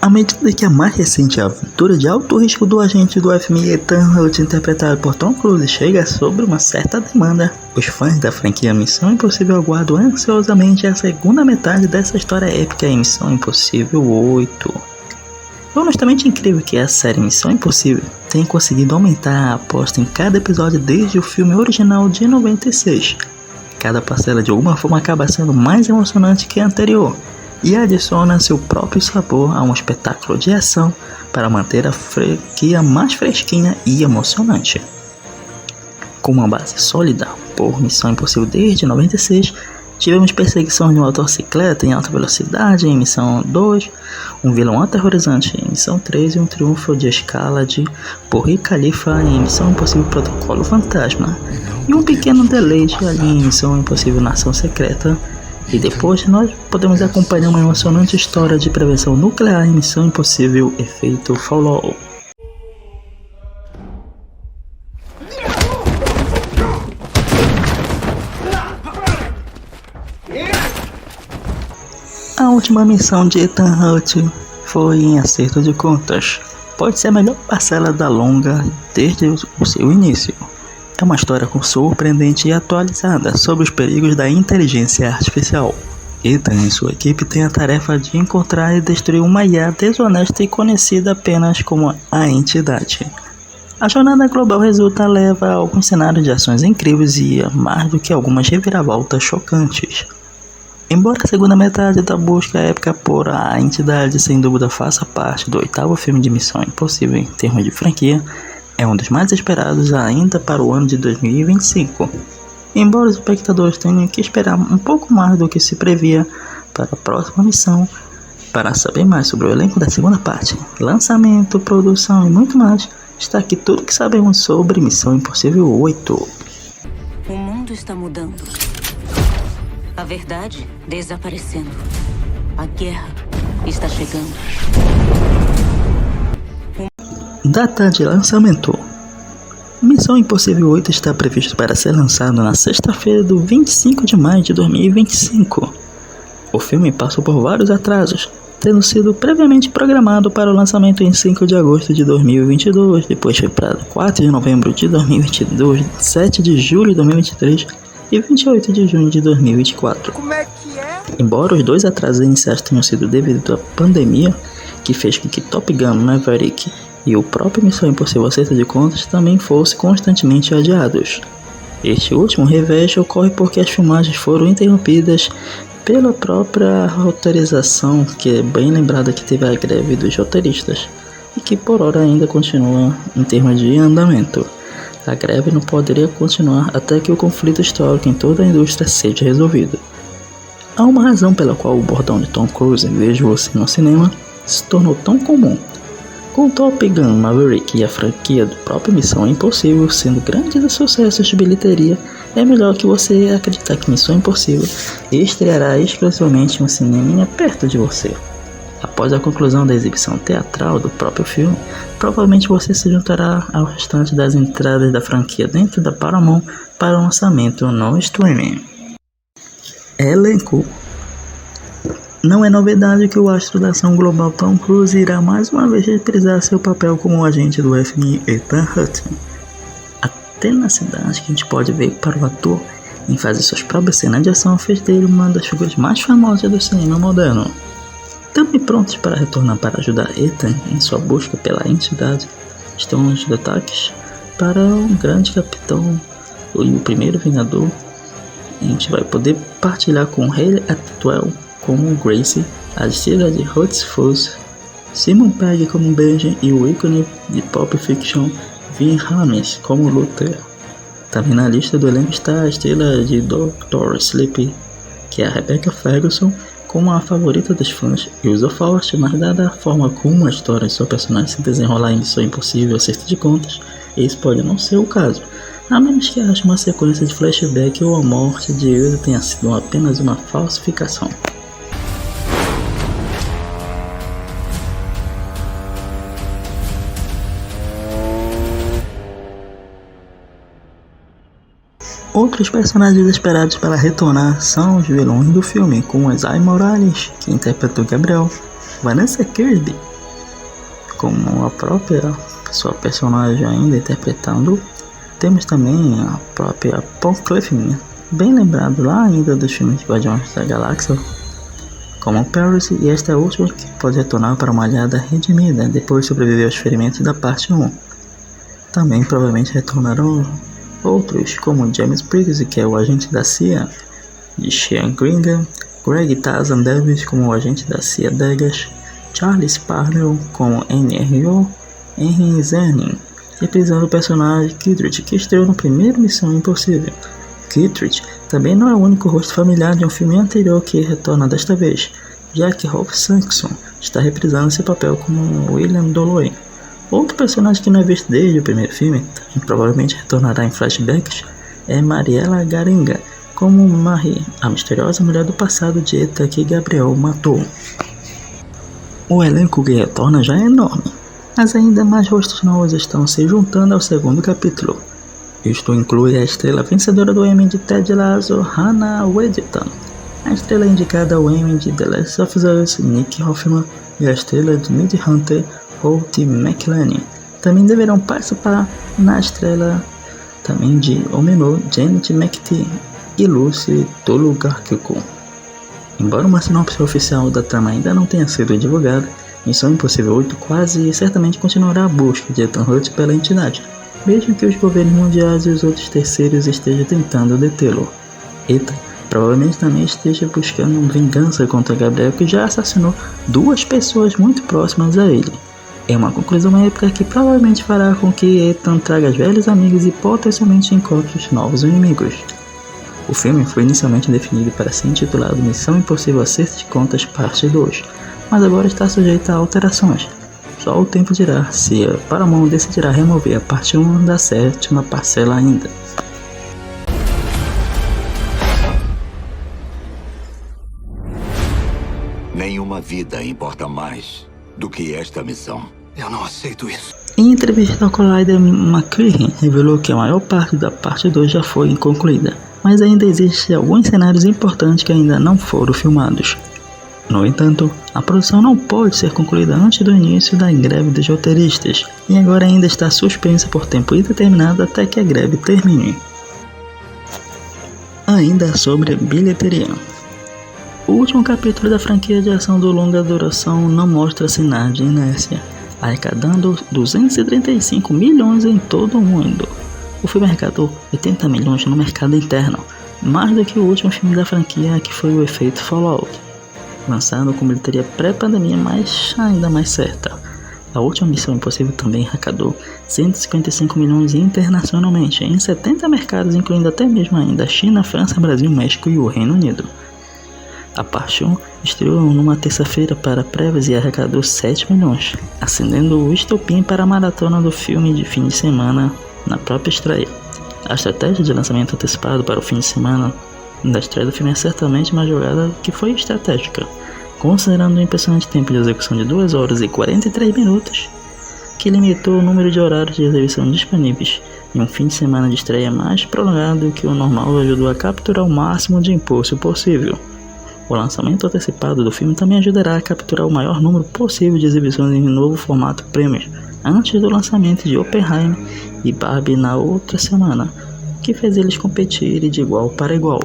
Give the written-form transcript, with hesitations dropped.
À medida que a mais recente aventura de alto risco do agente do FBI Ethan Hunt, interpretado por Tom Cruise, chega sobre uma certa demanda, os fãs da franquia Missão Impossível aguardam ansiosamente a segunda metade dessa história épica em Missão Impossível 8. É honestamente incrível que a série Missão Impossível tenha conseguido aumentar a aposta em cada episódio desde o filme original de 96. Cada parcela de alguma forma acaba sendo mais emocionante que a anterior, e adiciona seu próprio sabor a um espetáculo de ação para manter a franquia mais fresquinha e emocionante. Com uma base sólida por Missão Impossível desde 96, tivemos perseguição de uma motocicleta em alta velocidade em Missão 2, um vilão aterrorizante em Missão 3 e um triunfo de escala de Burj Khalifa em Missão Impossível Protocolo Fantasma, e um pequeno deleite ali em Missão Impossível Nação Secreta. E depois nós podemos acompanhar uma emocionante história de prevenção nuclear em Missão Impossível Efeito Fallout. A última missão de Ethan Hunt foi em acerto de contas. Pode ser a melhor parcela da longa desde o seu início. É uma história surpreendente e atualizada sobre os perigos da inteligência artificial. Ethan e sua equipe têm a tarefa de encontrar e destruir uma IA desonesta e conhecida apenas como a Entidade. A jornada global leva a alguns cenários de ações incríveis e mais do que algumas reviravoltas chocantes. Embora a segunda metade da busca épica por a Entidade sem dúvida faça parte do 8º filme de Missão Impossível em termos de franquia, é um dos mais esperados ainda para o ano de 2025. Embora os espectadores tenham que esperar um pouco mais do que se previa para a próxima missão, para saber mais sobre o elenco da segunda parte, lançamento, produção e muito mais, está aqui tudo que sabemos sobre Missão Impossível 8. O mundo está mudando. A verdade desaparecendo. A guerra está chegando. Data de lançamento. Missão Impossível 8 está previsto para ser lançado na sexta-feira do 25 de maio de 2025. O filme passou por vários atrasos, tendo sido previamente programado para o lançamento em 5 de agosto de 2022, depois foi para 4 de novembro de 2022, 7 de julho de 2023 e 28 de junho de 2024. Como é que é? Embora os dois atrasos iniciais tenham sido devido à pandemia, que fez com que Top Gun Maverick e o próprio Missão Impossível Acerto de Contas também fossem constantemente adiados. Este último revés ocorre porque as filmagens foram interrompidas pela própria roteirização, que é bem lembrada que teve a greve dos roteiristas, e que por hora ainda continua em termos de andamento. A greve não poderia continuar até que o conflito histórico em toda a indústria seja resolvido. Há uma razão pela qual o bordão de Tom Cruise "Vejo você no cinema" se tornou tão comum. Com Top Gun Maverick e a franquia do próprio Missão Impossível sendo grandes sucessos de bilheteria, é melhor que você acreditar que Missão Impossível estreará exclusivamente em um cineminha perto de você. Após a conclusão da exibição teatral do próprio filme, provavelmente você se juntará ao restante das entradas da franquia dentro da Paramount para o lançamento no streaming. Elenco. Não é novidade que o astro da ação global Tom Cruise irá mais uma vez reprisar seu papel como agente do FBI Ethan Hunt. A tenacidade que a gente pode ver para o ator em fazer suas próprias cenas de ação fez dele uma das figuras mais famosas do cinema moderno. Também prontos para retornar para ajudar Ethan em sua busca pela entidade estão os destaques para um grande capitão e o primeiro Vingador. A gente vai poder partilhar com Hayley Atwell como Gracie, a estrela de Hot Fuzz, Simon Pegg como Benji e o ícone de Pulp Fiction Vin Rames como Luther. Também na lista do elenco está a estrela de Dr. Sleep, que é a Rebecca Ferguson, como a favorita dos fãs, e usa forte, mas dada a forma como a história de seu personagem se desenrolar em Missão Impossível Acerto de Contas, esse pode não ser o caso, a menos que ache uma sequência de flashback ou a morte de Elsa tenha sido apenas uma falsificação. Outros personagens esperados para retornar são os vilões do filme, como Isaiah Morales, que interpretou Gabriel, Vanessa Kirby, como a própria sua personagem ainda interpretando. Temos também a própria Paul Clifford, bem lembrado lá ainda dos filmes de Guardiões da Galáxia, como Paris, e esta é a última que pode retornar para uma olhada redimida depois de sobreviver aos ferimentos da parte 1. Também provavelmente retornarão outros, como James Briggs, que é o agente da CIA, de Sean Gringa, Greg Tazan Davis como o agente da CIA Degas, Charles Parnell como NRO, Henry Zerning, reprisando o personagem Kittredge, que estreou no primeiro Missão Impossível. Kittredge também não é o único rosto familiar de um filme anterior que retorna desta vez, já que Rolf Sankson está reprisando seu papel como William Dolloy. Outro personagem que não é visto desde o primeiro filme, e provavelmente retornará em flashbacks, é Mariela Garinga, como Marie, a misteriosa mulher do passado de Eta que Gabriel matou. O elenco que retorna já é enorme, mas ainda mais rostos novos estão se juntando ao segundo capítulo. Isto inclui a estrela vencedora do Emmy de Ted Lasso, Hannah Waddington, a estrela indicada ao Emmy de The Last of Us, Nick Offerman, e a estrela de Mindhunter, Holt McClane. Também deverão participar na estrela também de Omenor, Janet McTee e Lucy Tolugarkiko. Embora uma sinopse oficial da trama ainda não tenha sido divulgada, Missão Impossível 8 quase certamente continuará a busca de Ethan Hunt pela entidade, mesmo que os governos mundiais e os outros terceiros estejam tentando detê-lo. Ethan provavelmente também esteja buscando vingança contra Gabriel, que já assassinou 2 pessoas muito próximas a ele. É uma conclusão épica que provavelmente fará com que Ethan traga velhos amigos e potencialmente encontre novos inimigos. O filme foi inicialmente definido para ser intitulado Missão Impossível Acerto de Contas Parte 2, mas agora está sujeito a alterações. Só o tempo dirá se a Paramount decidirá remover a parte 1 da 7ª parcela ainda. Nenhuma vida importa mais do que esta missão. Eu não aceito isso. Em entrevista ao Collider, McCreary revelou que a maior parte da parte 2 já foi concluída, mas ainda existem alguns cenários importantes que ainda não foram filmados. No entanto, a produção não pode ser concluída antes do início da greve dos roteiristas, e agora ainda está suspensa por tempo indeterminado até que a greve termine. Ainda sobre bilheteria. O último capítulo da franquia de ação do longa duração não mostra sinais de inércia, arrecadando 235 milhões em todo o mundo. O filme arrecadou 80 milhões no mercado interno, mais do que o último filme da franquia, que foi o Efeito Fallout, lançado com bilheteria pré-pandemia, mas ainda mais certa. A última Missão Impossível também arrecadou 155 milhões internacionalmente, em 70 mercados, incluindo até mesmo ainda China, França, Brasil, México e o Reino Unido. A parte 1 estreou numa terça-feira para prévias e arrecadou 7 milhões, acendendo o estopim para a maratona do filme de fim de semana na própria estreia. A estratégia de lançamento antecipado para o fim de semana da estreia do filme é certamente uma jogada que foi estratégica, considerando o impressionante tempo de execução de 2 horas e 43 minutos, que limitou o número de horários de exibição disponíveis, e um fim de semana de estreia mais prolongado que o normal ajudou a capturar o máximo de impulso possível. O lançamento antecipado do filme também ajudará a capturar o maior número possível de exibições em novo formato premium, antes do lançamento de Oppenheimer e Barbie na outra semana, que fez eles competirem de igual para igual.